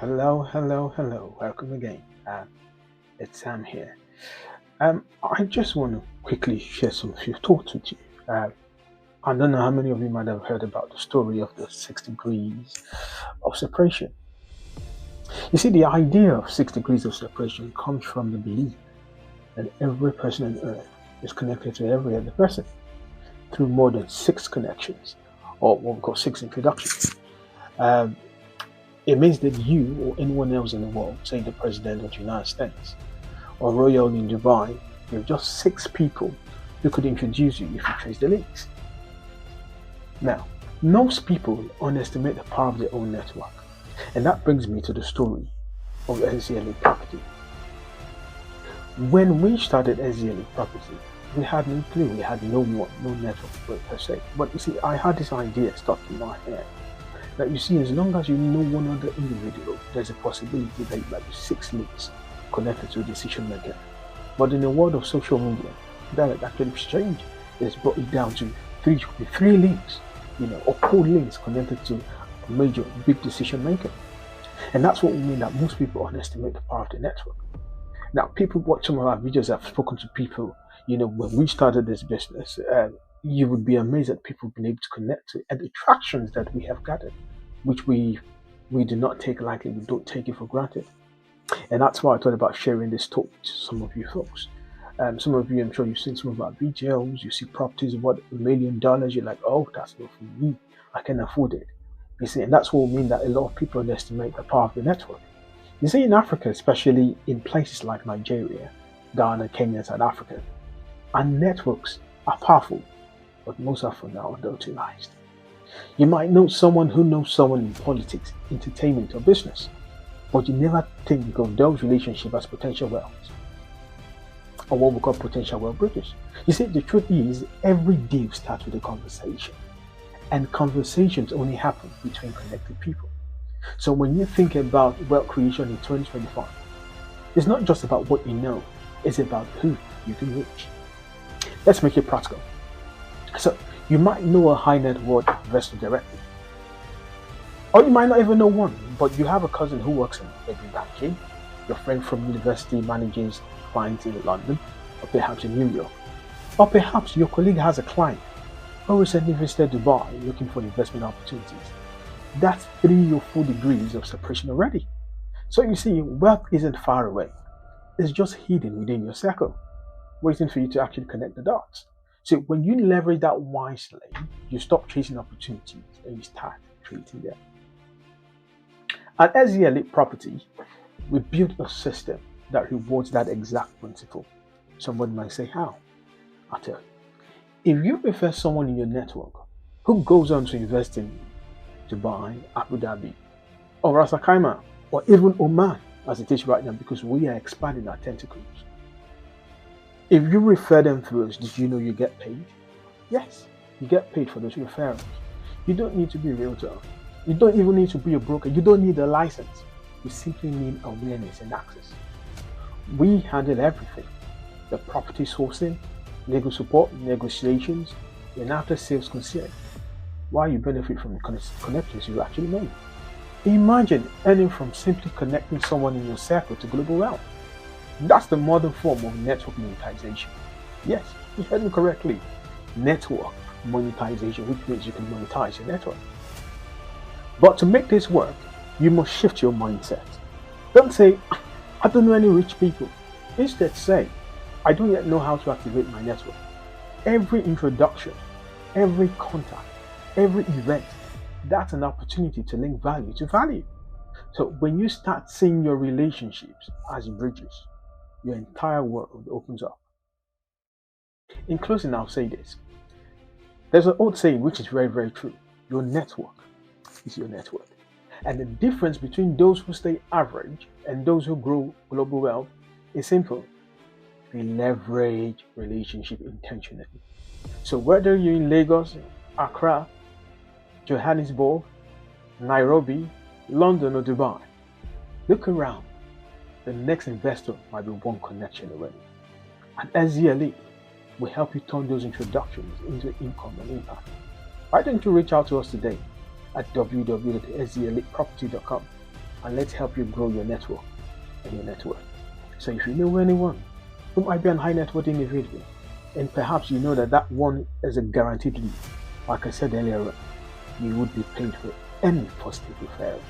Hello. Welcome again. It's Sam here. I just want to quickly share some few thoughts with you. I don't know how many of you might have heard about the story of the 6 degrees of separation. You see, the idea of 6 degrees of separation comes from the belief that every person on earth is connected to every other person through more than six connections, or what we call six introductions. Um, it means that you or anyone else in the world, say the President of the United States, or royal in Dubai, you're just six people who could introduce you if you trace the links. Now, most people underestimate the power of their own network, and that brings me to the story of SZLA Property. When we started SZLA Property, we had no clue, we had no one, no network per se. But you see, I had this idea stuck in my head that you see, as long as you know one other individual, there's a possibility that you might be six links connected to a decision maker. But in the world of social media, that actually changed. It's brought it down to three links, or four links connected to a major big decision maker. And that's what we mean that most people underestimate the power of the network. Now, people watch some of our videos. I've spoken to people, when we started this business, you would be amazed at people being able to connect to and the tractions that we have gathered, which we do not take lightly. We don't take it for granted. And that's why I thought about sharing this talk to some of you folks. Some of you, I'm sure you've seen some of our videos. You see properties of $1 million. You're like, oh, that's not for me. I can afford it. You see, and that's what we mean that a lot of people underestimate the power of the network. You see, in Africa, especially in places like Nigeria, Ghana, Kenya, South Africa, our networks are powerful, but most often are underutilized. You might know someone who knows someone in politics, entertainment, or business, but you never think of those relationships as potential wealth, or what we call potential wealth bridges. You see, the truth is, every deal starts with a conversation, and conversations only happen between connected people. So when you think about wealth creation in 2025, it's not just about what you know, it's about who you can reach. Let's make it practical. So you might know a high net worth investor directly, or you might not even know one, but you have a cousin who works in maybe banking, your friend from university manages clients in London, or perhaps in New York, or perhaps your colleague has a client who recently visited Dubai looking for investment opportunities. That's 3 or 4 degrees of separation already. So you see, wealth isn't far away. It's just hidden within your circle, waiting for you to actually connect the dots. So when you leverage that wisely, you stop chasing opportunities and you start creating them. At SZLA Property, we built a system that rewards that exact principle. Someone might say, how? I'll tell you. If you refer someone in your network who goes on to invest in Dubai, Abu Dhabi, or Ras Al Khaimah, or even Oman, as it is right now, because we are expanding our tentacles. If you refer them through us, did you know you get paid? Yes, you get paid for those referrals. You don't need to be a realtor. You don't even need to be a broker. You don't need a license. You simply need awareness and access. We handle everything: the property sourcing, legal support, negotiations, and after sales concierge. Why you benefit from the connections you actually made. Imagine earning from simply connecting someone in your circle to global wealth. That's the modern form of network monetization. Yes, you heard me correctly. Network monetization, which means you can monetize your network. But to make this work, you must shift your mindset. Don't say, I don't know any rich people. Instead say, I don't yet know how to activate my network. Every introduction, every contact, every event, that's an opportunity to link value to value. So when you start seeing your relationships as bridges, your entire world opens up. In closing, I'll say this. There's an old saying which is very, very true. Your network is your network. And the difference between those who stay average and those who grow global wealth is simple. They leverage relationship intentionally. So whether you're in Lagos, Accra, Johannesburg, Nairobi, London, or Dubai, look around. The next investor might be one connection away. At SZLA, we help you turn those introductions into income and impact. Why don't you reach out to us today at www.szlaproperty.com and let's help you grow your network and your net worth. So if you know anyone who might be an high net worth individual, and perhaps you know that that one is a guaranteed lead, like I said earlier, you would be paid for any positive referral.